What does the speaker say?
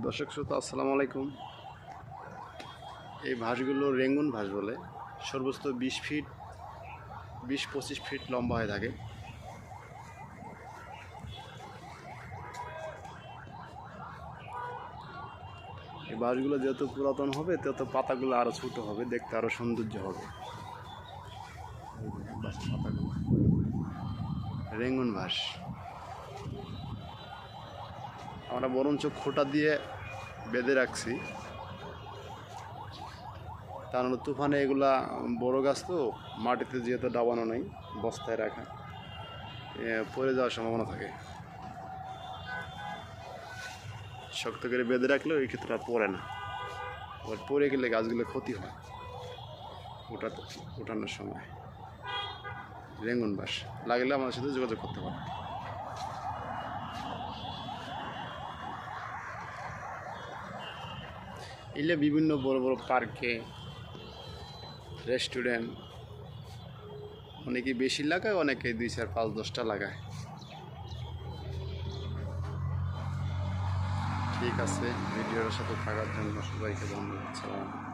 দর্শক শ্রোতা আসসালামু আলাইকুম। এই ভাঁসগুলো রেঙ্গুন ভাঁস বলে। সর্বোচ্চ 20 ফিট 20-25 ফিট লম্বা হয়ে থাকে। এই ভাঁসগুলো যত পুরাতন হবে তত পাতাগুলো আরও ছোটো হবে, দেখতে আরও সৌন্দর্য হবে। পাতাগুলো রেঙ্গুন ভাঁস আমরা বরঞ্চ খোঁটা দিয়ে বেঁধে রাখছি, কারণ তুফানে এগুলা বড় গাছ তো, মাটিতে যেহেতু ডাবানো নেই, বস্তায় রাখা, পড়ে যাওয়ার সম্ভাবনা থাকে। শক্ত করে বেঁধে রাখলেও এই ক্ষেত্রে আর পড়ে না, আবার পড়ে গেলে গাছগুলো ক্ষতি হয় ওঠানোর সময়। রেঙ্গুন বাঁশ লাগলে আমাদের সাথে যোগাযোগ করতে পারে। এলে বিভিন্ন বড় বড় পার্কে, রেস্টুরেন্ট, অনেকে বেশি লাগায়, অনেকে 2, 4, 5, 10টা লাগায়। ঠিক আছে, ভিডিওর সাথে থাকার জন্য সবাইকে ধন্যবাদ।